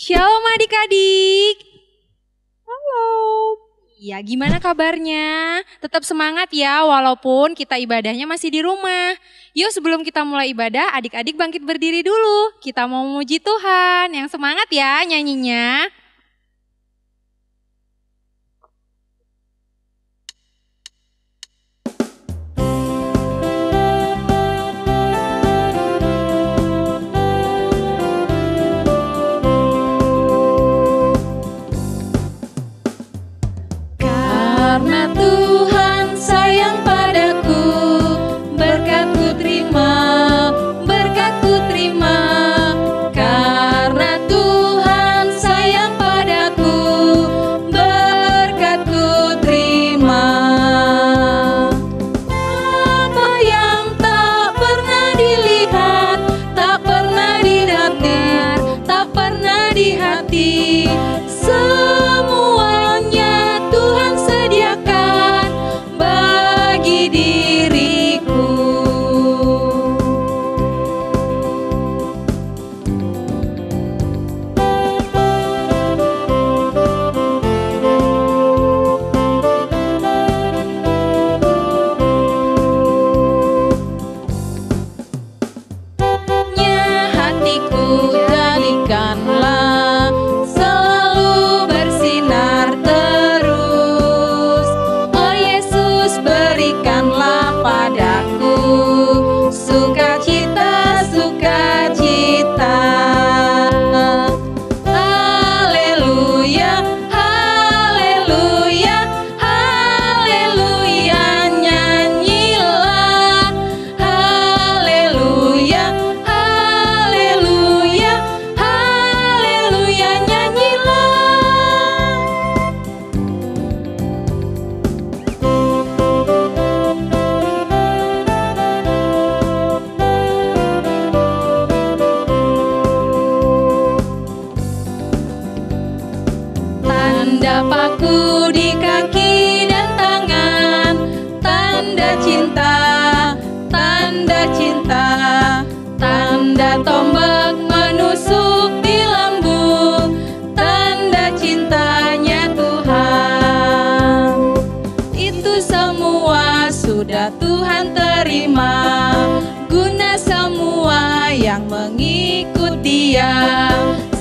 Shalom adik-adik. Halo. Ya, gimana kabarnya? Tetap semangat ya walaupun kita ibadahnya masih di rumah. Yuk sebelum kita mulai ibadah, adik-adik bangkit berdiri dulu. Kita mau memuji Tuhan. Yang semangat ya nyanyinya. Karena Tuhan sayang padaku, berkat-Ku terima, berkat-Ku terima. Karena Tuhan sayang padaku, berkat-Ku terima. Apa yang tak pernah dilihat, tak pernah didengar, tak pernah di hati, semuanya Tuhan sediakan bagi diriku. Hatiku jadikanlah selalu bersinar terus. Oh Yesus, berikanlah padaku sukacita, sukacita. Haleluya, haleluya, haleluya, nyanyilah. Haleluya, haleluya, haleluya, nyanyilah. Tanda paku di kaki dan tangan, tanda cinta, tanda cinta, tanda tombak menusuk di lambung, tanda cintanya Tuhan. Itu semua sudah Tuhan terima, guna semua yang mengikut Dia.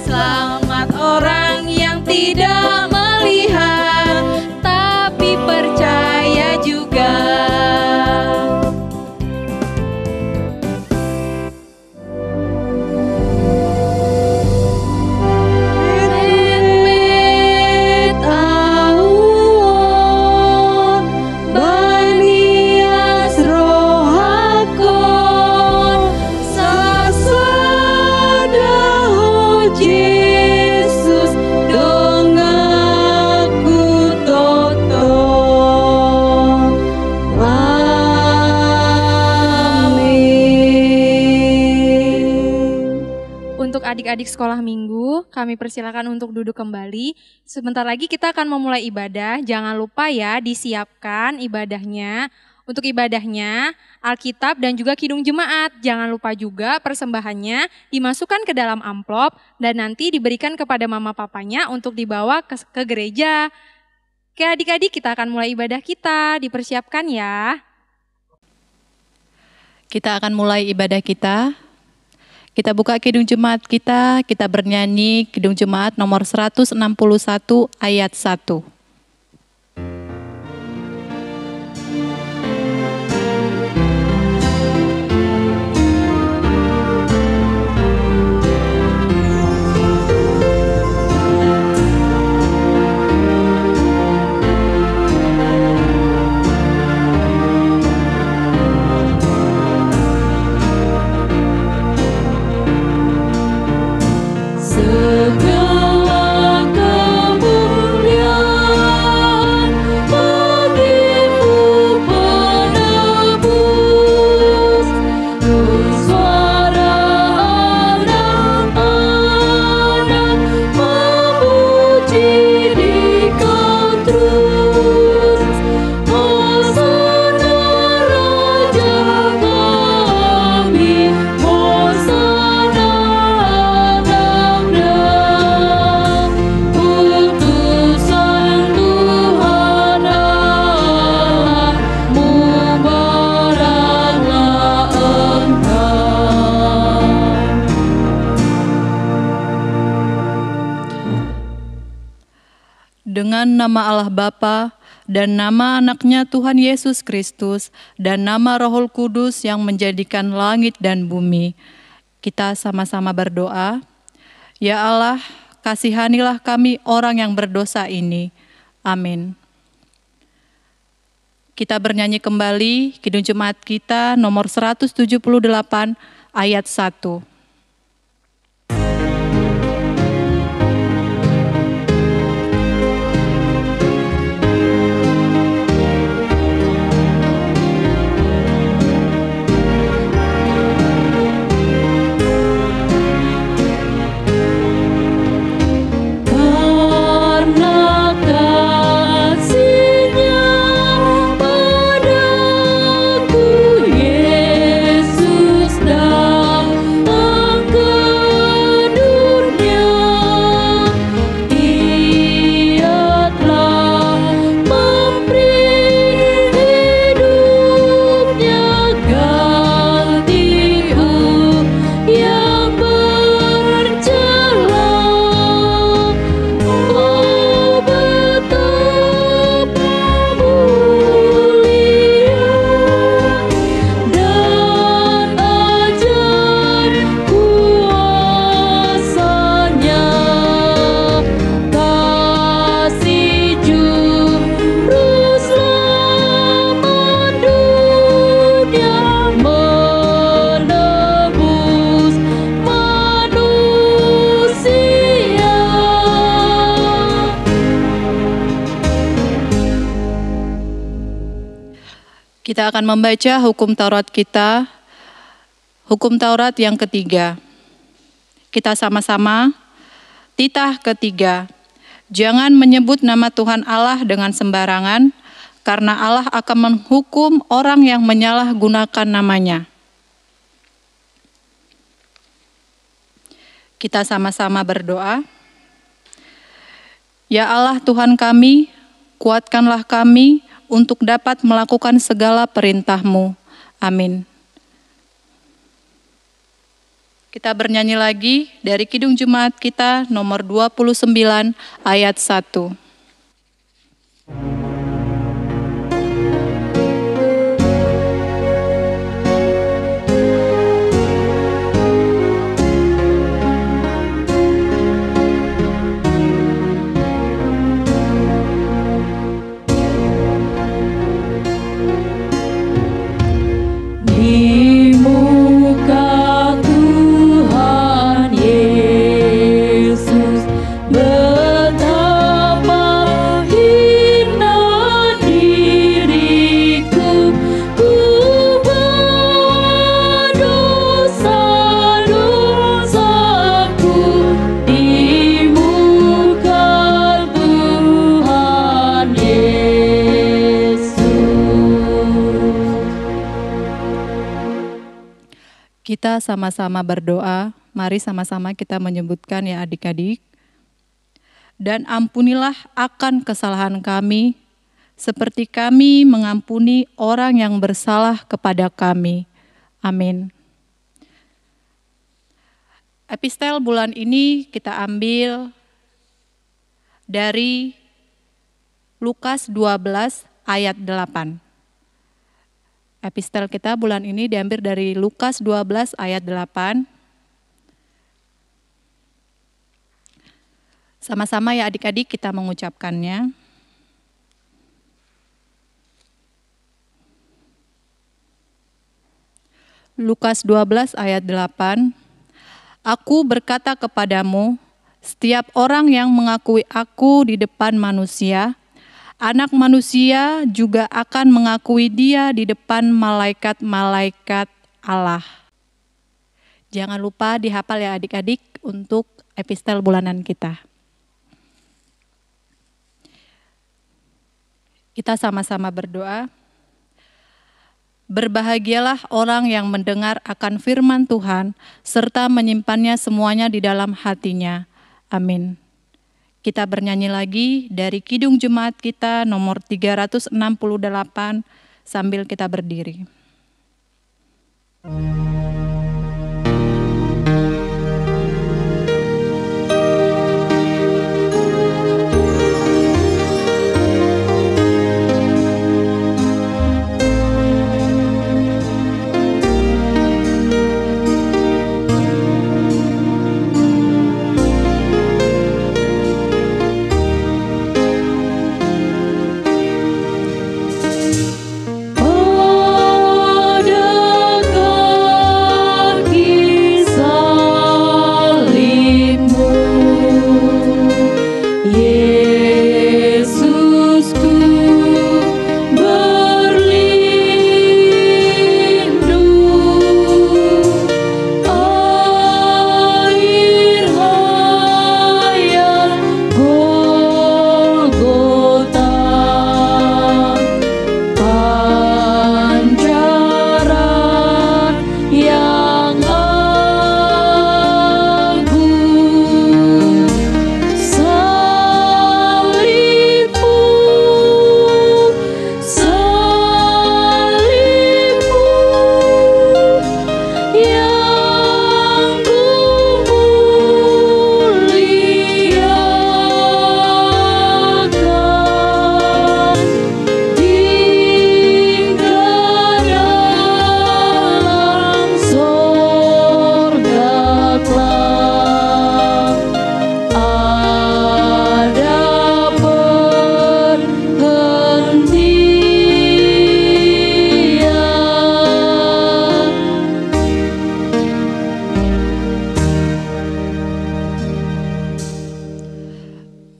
Selamat orang yang tidak melihat, tapi percaya juga. Met awon banias rohakon sasadahu Yesus dong aku toto. Amin. Untuk adik-adik sekolah minggu, kami persilakan untuk duduk kembali. Sebentar lagi kita akan memulai ibadah. Jangan lupa ya disiapkan ibadahnya. Untuk ibadahnya, Alkitab dan juga Kidung Jemaat. Jangan lupa juga persembahannya dimasukkan ke dalam amplop dan nanti diberikan kepada mama papanya untuk dibawa ke gereja. Oke adik-adik, kita akan mulai ibadah kita. Dipersiapkan ya. Kita akan mulai ibadah kita. Kita buka Kidung Jemaat kita bernyanyi Kidung Jemaat nomor 161 ayat 1. Segala kemuliaan dengan nama Allah Bapa dan nama anaknya Tuhan Yesus Kristus dan nama Roh Kudus yang menjadikan langit dan bumi. Kita sama-sama berdoa. Ya Allah, kasihanilah kami orang yang berdosa ini. Amin. Kita bernyanyi kembali Kidung Jemaat kita nomor 178 ayat 1. Kita akan membaca hukum Taurat kita, hukum Taurat yang ketiga. Kita sama-sama, titah ketiga. Jangan menyebut nama Tuhan Allah dengan sembarangan, karena Allah akan menghukum orang yang menyalahgunakan namanya. Kita sama-sama berdoa. Ya Allah Tuhan kami, kuatkanlah kami untuk dapat melakukan segala perintah-Mu. Amin. Kita bernyanyi lagi dari Kidung Jemaat kita nomor 29 ayat 1. Kita sama-sama berdoa, mari sama-sama kita menyebutkan ya adik-adik. Dan ampunilah akan kesalahan kami, seperti kami mengampuni orang yang bersalah kepada kami. Amin. Epistel bulan ini kita ambil dari Lukas 12 ayat 8. Epistel kita bulan ini diambil dari Lukas 12 ayat 8. Sama-sama ya adik-adik kita mengucapkannya. Lukas 12 ayat 8. Aku berkata kepadamu, setiap orang yang mengakui aku di depan manusia, Anak Manusia juga akan mengakui dia di depan malaikat-malaikat Allah. Jangan lupa dihafal ya adik-adik untuk epistel bulanan kita. Kita sama-sama berdoa. Berbahagialah orang yang mendengar akan firman Tuhan, serta menyimpannya semuanya di dalam hatinya. Amin. Kita bernyanyi lagi dari Kidung Jemaat kita nomor 368 sambil kita berdiri.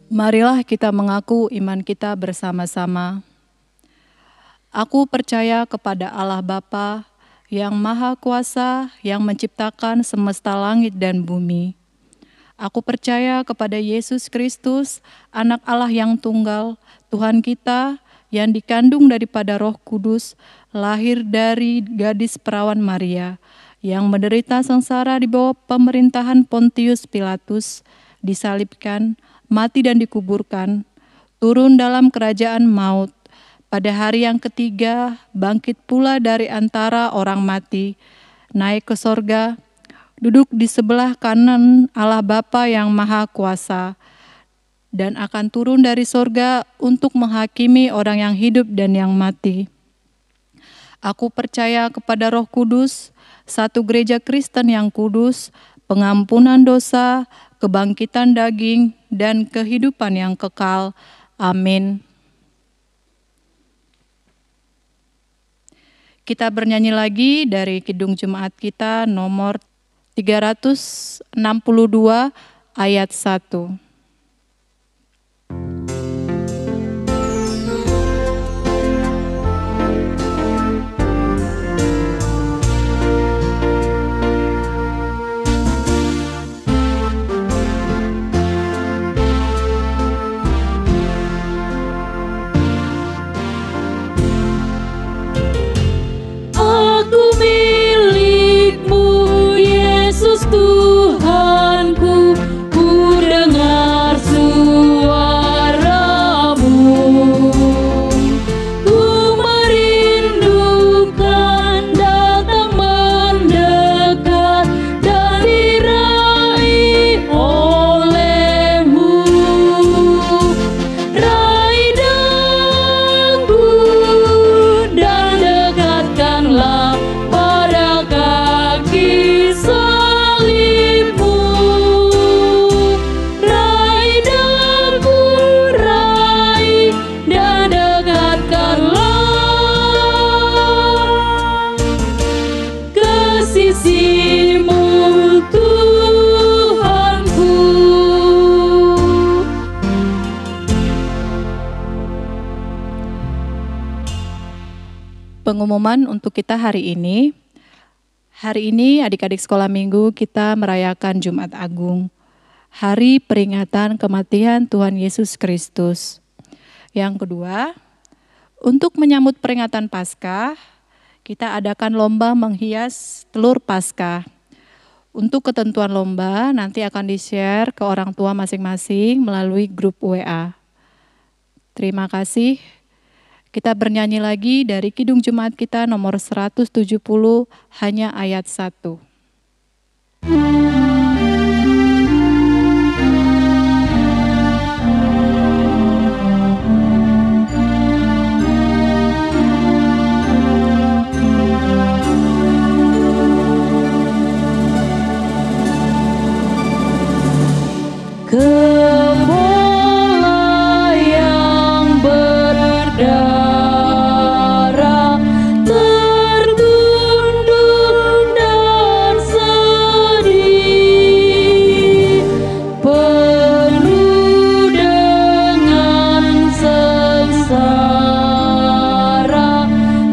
Marilah kita mengaku iman kita bersama-sama. Aku percaya kepada Allah Bapa yang Maha Kuasa, yang menciptakan semesta langit dan bumi. Aku percaya kepada Yesus Kristus, Anak Allah yang tunggal, Tuhan kita, yang dikandung daripada Roh Kudus, lahir dari gadis perawan Maria, yang menderita sengsara di bawah pemerintahan Pontius Pilatus, disalibkan, mati dan dikuburkan, turun dalam kerajaan maut. Pada hari yang ketiga, bangkit pula dari antara orang mati, naik ke sorga, duduk di sebelah kanan Allah Bapa yang Maha Kuasa, dan akan turun dari sorga untuk menghakimi orang yang hidup dan yang mati. Aku percaya kepada Roh Kudus, satu gereja Kristen yang kudus, pengampunan dosa, kebangkitan daging, dan kehidupan yang kekal. Amin. Kita bernyanyi lagi dari Kidung Jemaat kita nomor 362 ayat 1. Tuhanku, ku dengar suara-Mu. Ku merindukan datang mendekat dan diraih oleh-Mu. Raih daku dan dekatkanlah pada kaki salib-Mu. Raih daku, raih dan dekatkanlah ke sisi-Mu, Tuhanku. Pengumuman untuk kita hari ini. Hari ini adik-adik sekolah minggu kita merayakan Jumat Agung, hari peringatan kematian Tuhan Yesus Kristus. Yang kedua, untuk menyambut peringatan Paskah, kita adakan lomba menghias telur Paskah. Untuk ketentuan lomba nanti akan di-share ke orang tua masing-masing melalui grup WA. Terima kasih. Kita bernyanyi lagi dari Kidung Jemaat kita nomor 170, hanya ayat 1. Gembala yang berdarah tertunduk dan sedih, penuh dengan sengsara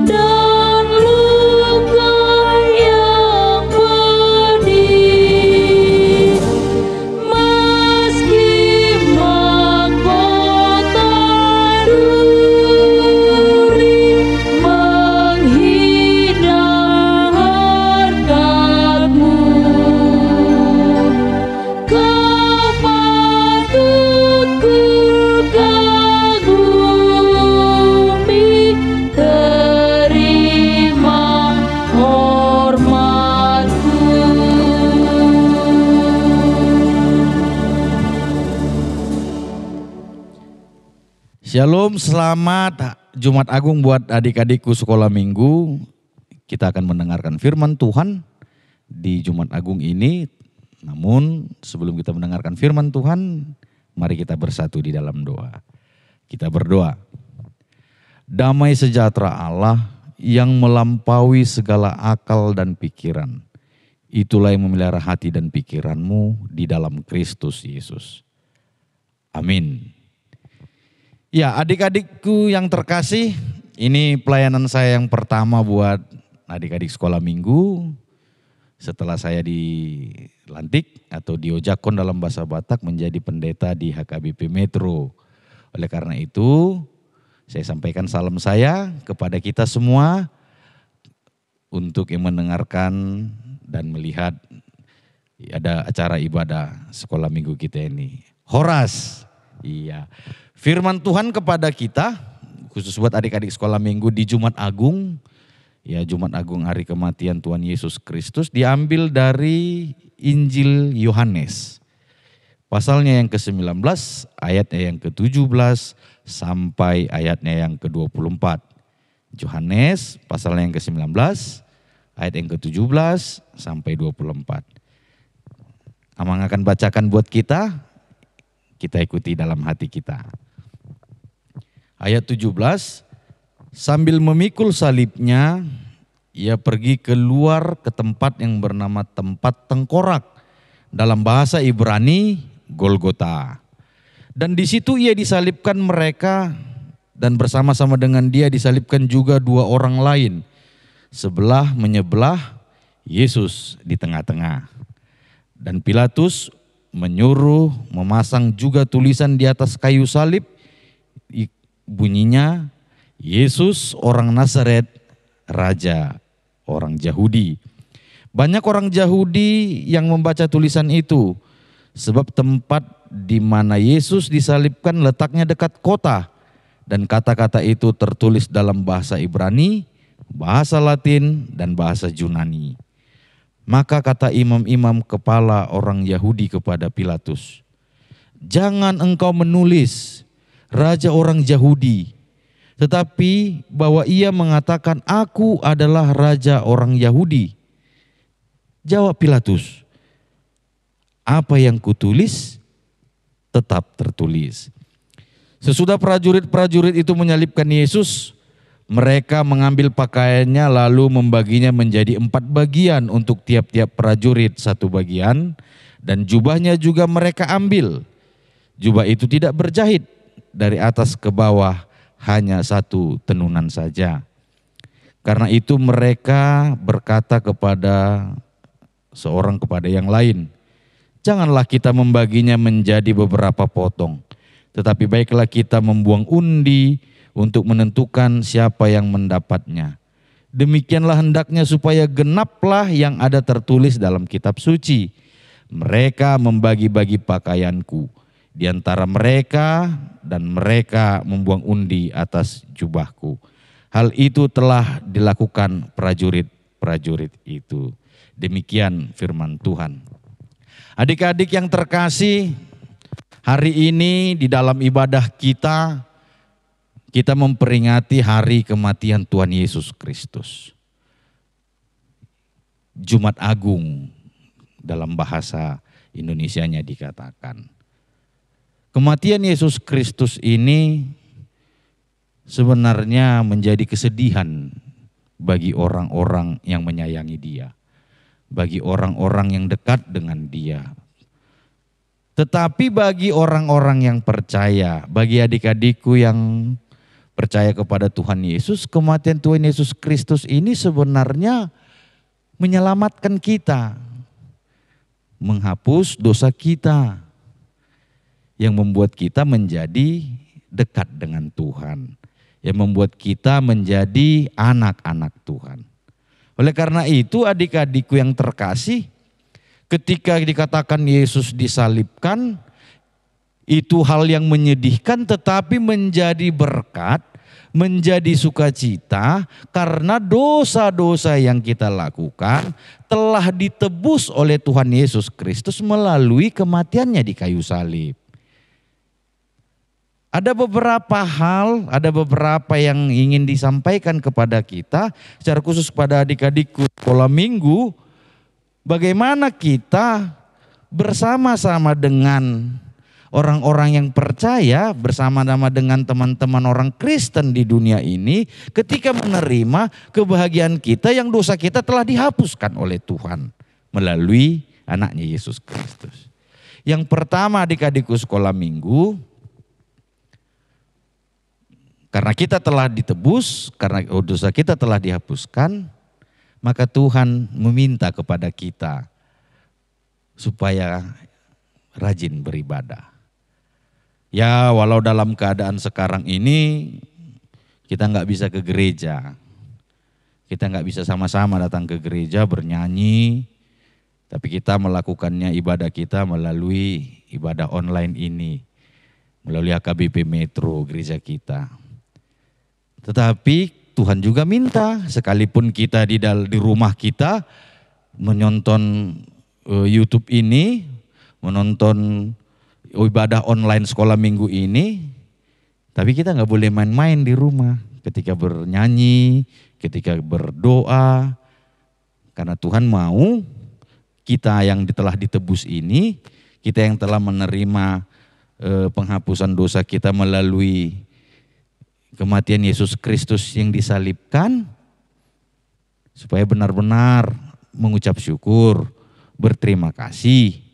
dan luka yang pedih. Meski mahkota duri menghina harkat-Mu, Kau patut ku kagumi, terima hormat-Ku. Shalom, selamat Jumat Agung buat adik-adikku sekolah minggu. Kita akan mendengarkan firman Tuhan di Jumat Agung ini. Namun sebelum kita mendengarkan firman Tuhan, mari kita bersatu di dalam doa. Kita berdoa. Damai sejahtera Allah yang melampaui segala akal dan pikiran, itulah yang memelihara hati dan pikiranmu di dalam Kristus Yesus. Amin. Ya, adik-adikku yang terkasih, ini pelayanan saya yang pertama buat adik-adik sekolah minggu setelah saya dilantik atau diojakon dalam bahasa Batak menjadi pendeta di HKBP Metro. Oleh karena itu, saya sampaikan salam saya kepada kita semua untuk yang mendengarkan dan melihat ada acara ibadah sekolah minggu kita ini. Horas, iya. Firman Tuhan kepada kita, khusus buat adik-adik sekolah minggu di Jumat Agung, ya Jumat Agung hari kematian Tuhan Yesus Kristus, diambil dari Injil Yohanes. Pasalnya yang ke-19, ayatnya yang ke-17 sampai ayatnya yang ke-24. Yohanes pasalnya yang ke-19, ayat yang ke-17 sampai 24. Amang akan bacakan buat kita ikuti dalam hati kita. Ayat 17, sambil memikul salibnya, ia pergi keluar ke tempat yang bernama tempat tengkorak, dalam bahasa Ibrani Golgota. Dan di situ ia disalibkan mereka, dan bersama-sama dengan dia disalibkan juga dua orang lain, sebelah menyebelah, Yesus di tengah-tengah. Dan Pilatus menyuruh memasang juga tulisan di atas kayu salib, bunyinya, Yesus orang Nazaret, Raja orang Yahudi. Banyak orang Yahudi yang membaca tulisan itu, sebab tempat di mana Yesus disalibkan letaknya dekat kota, dan kata-kata itu tertulis dalam bahasa Ibrani, bahasa Latin, dan bahasa Yunani. Maka kata imam-imam kepala orang Yahudi kepada Pilatus, "Jangan engkau menulis Raja orang Yahudi, tetapi bahwa ia mengatakan aku adalah Raja orang Yahudi." Jawab Pilatus, "Apa yang kutulis tetap tertulis." Sesudah prajurit-prajurit itu menyalibkan Yesus, mereka mengambil pakaiannya lalu membaginya menjadi 4 bagian untuk tiap-tiap prajurit 1 bagian, dan jubahnya juga mereka ambil. Jubah itu tidak berjahit, dari atas ke bawah hanya 1 tenunan saja. Karena itu mereka berkata kepada seorang kepada yang lain, "Janganlah kita membaginya menjadi beberapa potong, tetapi baiklah kita membuang undi untuk menentukan siapa yang mendapatnya. Demikianlah hendaknya supaya genaplah yang ada tertulis dalam kitab suci. Mereka membagi-bagi pakaianku di antara mereka, dan mereka membuang undi atas jubahku. Hal itu telah dilakukan prajurit-prajurit itu." Demikian firman Tuhan. Adik-adik yang terkasih, hari ini di dalam ibadah kita memperingati hari kematian Tuhan Yesus Kristus. Jumat Agung dalam bahasa Indonesianya dikatakan. Kematian Yesus Kristus ini sebenarnya menjadi kesedihan bagi orang-orang yang menyayangi Dia, bagi orang-orang yang dekat dengan Dia. Tetapi bagi orang-orang yang percaya, bagi adik-adikku yang percaya kepada Tuhan Yesus, kematian Tuhan Yesus Kristus ini sebenarnya menyelamatkan kita, menghapus dosa kita, yang membuat kita menjadi dekat dengan Tuhan, yang membuat kita menjadi anak-anak Tuhan. Oleh karena itu adik-adikku yang terkasih, ketika dikatakan Yesus disalibkan, itu hal yang menyedihkan tetapi menjadi berkat, menjadi sukacita, karena dosa-dosa yang kita lakukan telah ditebus oleh Tuhan Yesus Kristus melalui kematiannya di kayu salib. Ada beberapa hal, ada beberapa yang ingin disampaikan kepada kita, secara khusus pada adik-adikku sekolah minggu, bagaimana kita bersama-sama dengan orang-orang yang percaya, bersama-sama dengan teman-teman orang Kristen di dunia ini, ketika menerima kebahagiaan kita yang dosa kita telah dihapuskan oleh Tuhan melalui anaknya Yesus Kristus. Yang pertama adik-adikku sekolah minggu, Karena kita telah ditebus, karena dosa kita telah dihapuskan, maka Tuhan meminta kepada kita supaya rajin beribadah. Ya, walau dalam keadaan sekarang ini kita nggak bisa ke gereja, kita nggak bisa sama-sama datang ke gereja bernyanyi, tapi kita melakukannya ibadah kita melalui ibadah online ini, melalui AKBP Metro gereja kita. Tetapi Tuhan juga minta, sekalipun kita di rumah kita menonton YouTube ini, menonton ibadah online sekolah minggu ini, tapi kita nggak boleh main-main di rumah ketika bernyanyi, ketika berdoa, karena Tuhan mau kita yang telah ditebus ini, kita yang telah menerima penghapusan dosa kita melalui kematian Yesus Kristus yang disalibkan, supaya benar-benar mengucap syukur, berterima kasih,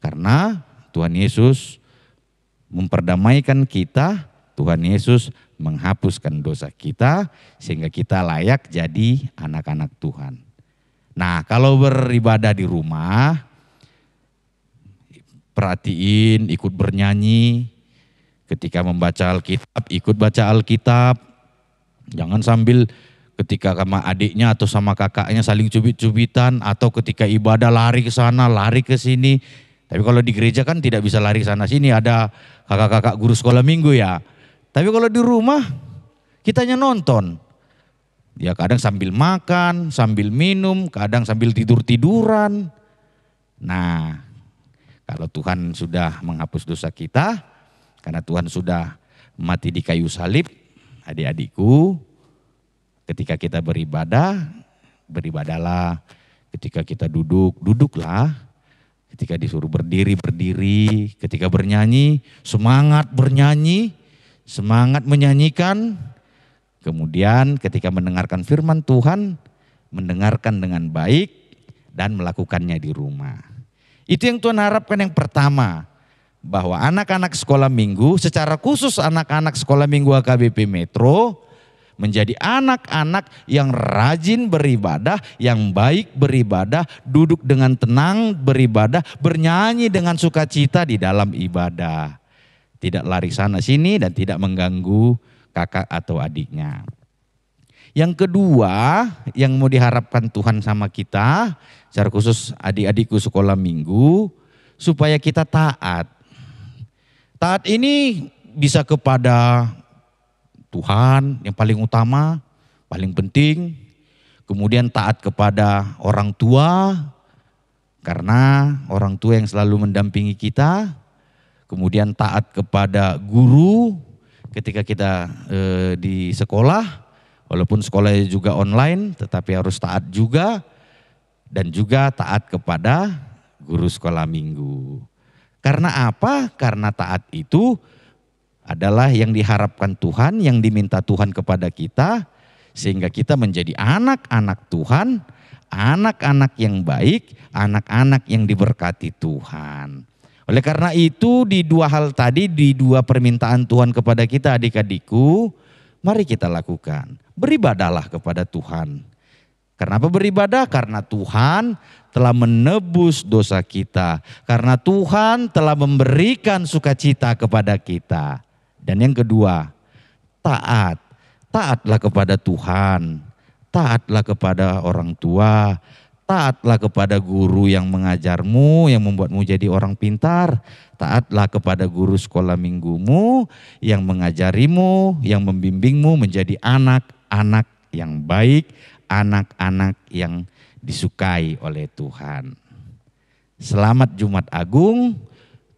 karena Tuhan Yesus memperdamaikan kita, Tuhan Yesus menghapuskan dosa kita sehingga kita layak jadi anak-anak Tuhan. Nah, kalau beribadah di rumah, perhatiin, ikut bernyanyi, ketika membaca Alkitab, ikut baca Alkitab. Jangan sambil ketika sama adiknya atau sama kakaknya saling cubit-cubitan, atau ketika ibadah lari ke sana, lari ke sini. Tapi kalau di gereja kan tidak bisa lari sana sini, ada kakak-kakak guru sekolah minggu ya. Tapi kalau di rumah kitanya nonton. Ya kadang sambil makan, sambil minum, kadang sambil tidur-tiduran. Nah, kalau Tuhan sudah menghapus dosa kita, karena Tuhan sudah mati di kayu salib, adik-adikku, ketika kita beribadah, beribadahlah. Ketika kita duduk, duduklah. Ketika disuruh berdiri, berdiri. Ketika bernyanyi, semangat bernyanyi, semangat menyanyikan. Kemudian ketika mendengarkan firman Tuhan, mendengarkan dengan baik dan melakukannya di rumah. Itu yang Tuhan harapkan yang pertama, bahwa anak-anak sekolah minggu, secara khusus anak-anak sekolah minggu AKBP Metro, menjadi anak-anak yang rajin beribadah, yang baik beribadah, duduk dengan tenang beribadah, bernyanyi dengan sukacita di dalam ibadah. Tidak lari sana sini dan tidak mengganggu kakak atau adiknya. Yang kedua yang mau diharapkan Tuhan sama kita, secara khusus adik-adikku sekolah minggu, supaya kita taat. Taat ini bisa kepada Tuhan yang paling utama, paling penting. Kemudian taat kepada orang tua, karena orang tua yang selalu mendampingi kita. Kemudian taat kepada guru ketika kita di sekolah, walaupun sekolahnya juga online, tetapi harus taat juga. Dan juga taat kepada guru sekolah minggu. Karena apa? Karena taat itu adalah yang diharapkan Tuhan, yang diminta Tuhan kepada kita, sehingga kita menjadi anak-anak Tuhan, anak-anak yang baik, anak-anak yang diberkati Tuhan. Oleh karena itu di dua hal tadi, di dua permintaan Tuhan kepada kita adik-adikku, mari kita lakukan. Beribadahlah kepada Tuhan. Kenapa beribadah? Karena Tuhan telah menebus dosa kita. Karena Tuhan telah memberikan sukacita kepada kita. Dan yang kedua, taat. Taatlah kepada Tuhan. Taatlah kepada orang tua. Taatlah kepada guru yang mengajarmu, yang membuatmu jadi orang pintar. Taatlah kepada guru sekolah minggumu yang mengajarimu, yang membimbingmu menjadi anak-anak yang baik, anak-anak yang disukai oleh Tuhan. Selamat Jumat Agung,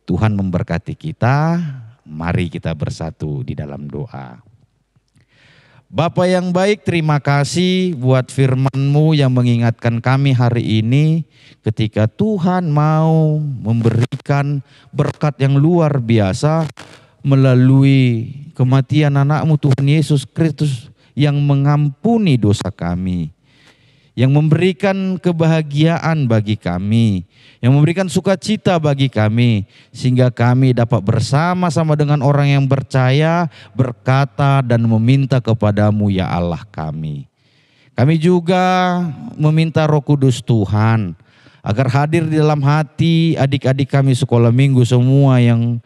Tuhan memberkati kita. Mari kita bersatu di dalam doa. Bapa yang baik, terima kasih buat firman-Mu yang mengingatkan kami hari ini ketika Tuhan mau memberikan berkat yang luar biasa melalui kematian anak-Mu Tuhan Yesus Kristus yang mengampuni dosa kami, yang memberikan kebahagiaan bagi kami, yang memberikan sukacita bagi kami, sehingga kami dapat bersama-sama dengan orang yang percaya, berkata dan meminta kepadamu ya Allah kami. Kami juga meminta Roh Kudus Tuhan, agar hadir di dalam hati adik-adik kami sekolah minggu semua yang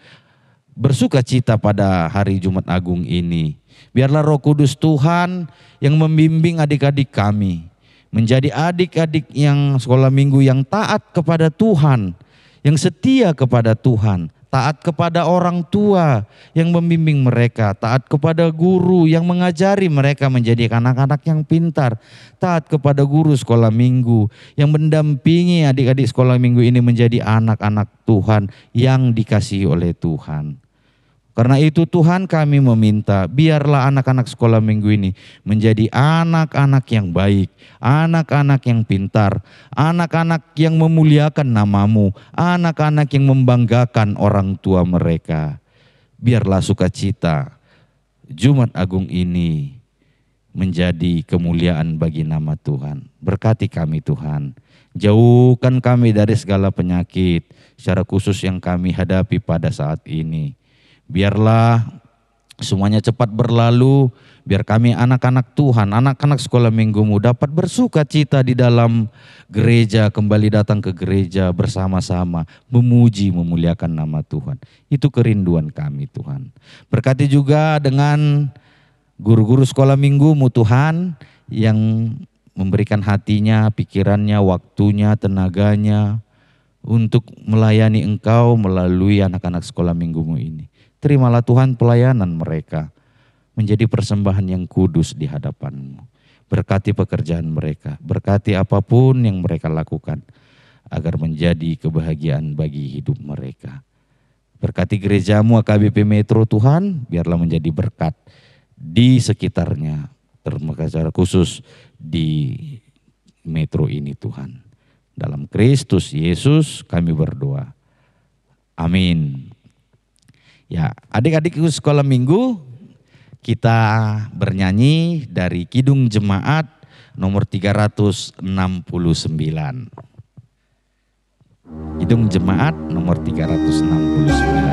bersuka cita pada hari Jumat Agung ini. Biarlah Roh Kudus Tuhan yang membimbing adik-adik kami menjadi adik-adik yang sekolah minggu yang taat kepada Tuhan, yang setia kepada Tuhan, taat kepada orang tua yang membimbing mereka, taat kepada guru yang mengajari mereka menjadi anak-anak yang pintar, taat kepada guru sekolah minggu yang mendampingi adik-adik sekolah minggu ini menjadi anak-anak Tuhan yang dikasihi oleh Tuhan. Karena itu Tuhan kami meminta biarlah anak-anak sekolah minggu ini menjadi anak-anak yang baik, anak-anak yang pintar, anak-anak yang memuliakan namamu, anak-anak yang membanggakan orang tua mereka. Biarlah sukacita Jumat Agung ini menjadi kemuliaan bagi nama Tuhan. Berkati kami Tuhan, jauhkan kami dari segala penyakit, secara khusus yang kami hadapi pada saat ini. Biarlah semuanya cepat berlalu, biar kami anak-anak Tuhan, anak-anak sekolah minggumu dapat bersuka cita di dalam gereja, kembali datang ke gereja bersama-sama, memuji, memuliakan nama Tuhan. Itu kerinduan kami Tuhan. Berkati juga dengan guru-guru sekolah minggumu Tuhan, yang memberikan hatinya, pikirannya, waktunya, tenaganya, untuk melayani Engkau melalui anak-anak sekolah minggumu ini. Terimalah Tuhan pelayanan mereka menjadi persembahan yang kudus di hadapan-Mu. Berkati pekerjaan mereka, berkati apapun yang mereka lakukan agar menjadi kebahagiaan bagi hidup mereka. Berkati gerejamu AKBP Metro Tuhan, biarlah menjadi berkat di sekitarnya, termasuk secara khusus di Metro ini Tuhan. Dalam Kristus Yesus kami berdoa. Amin. Ya, adik-adik sekolah minggu, kita bernyanyi dari Kidung Jemaat nomor 369. Kidung Jemaat nomor 369.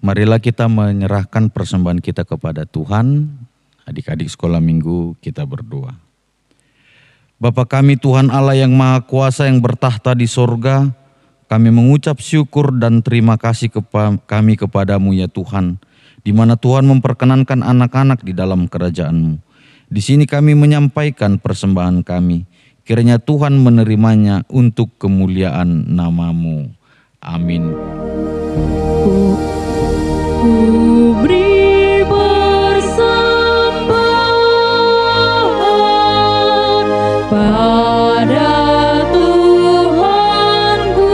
Marilah kita menyerahkan persembahan kita kepada Tuhan. Adik-adik sekolah minggu, kita berdoa. Bapa kami Tuhan Allah yang Maha Kuasa yang bertahta di sorga, kami mengucap syukur dan terima kasih kami kepadamu ya Tuhan, di mana Tuhan memperkenankan anak-anak di dalam kerajaan-Mu. Di sini kami menyampaikan persembahan kami, kiranya Tuhan menerimanya untuk kemuliaan nama-Mu. Amin. Ku beri persembahan pada Tuhanku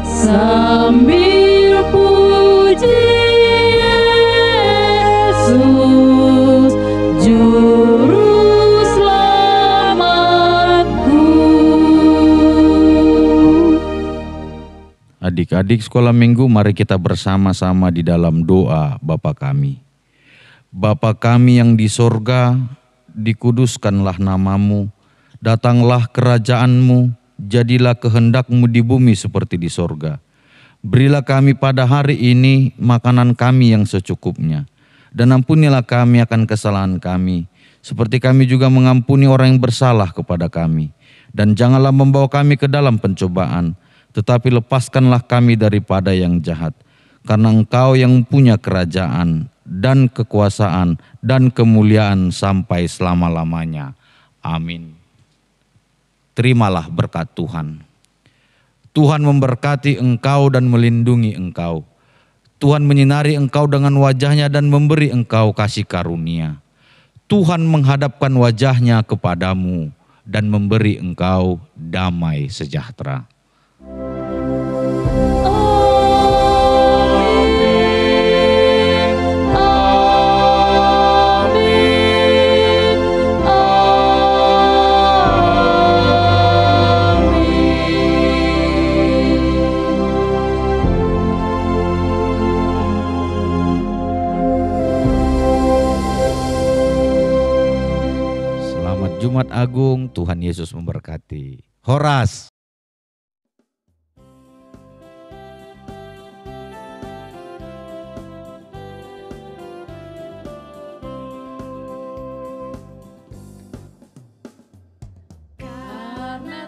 sambil puji Yesus Juru Selamatku. Adik-adik sekolah minggu, mari kita bersama-sama di dalam doa Bapa kami. Bapa kami yang di sorga, dikuduskanlah namamu, datanglah kerajaanmu, jadilah kehendakmu di bumi seperti di sorga. Berilah kami pada hari ini makanan kami yang secukupnya, dan ampunilah kami akan kesalahan kami, seperti kami juga mengampuni orang yang bersalah kepada kami. Dan janganlah membawa kami ke dalam pencobaan, tetapi lepaskanlah kami daripada yang jahat. Karena Engkau yang punya kerajaan dan kekuasaan dan kemuliaan sampai selama-lamanya. Amin. Terimalah berkat Tuhan. Tuhan memberkati engkau dan melindungi engkau. Tuhan menyinari engkau dengan wajahnya dan memberi engkau kasih karunia. Tuhan menghadapkan wajahnya kepadamu dan memberi engkau damai sejahtera. Jumat Agung, Tuhan Yesus memberkati. Horas. Karena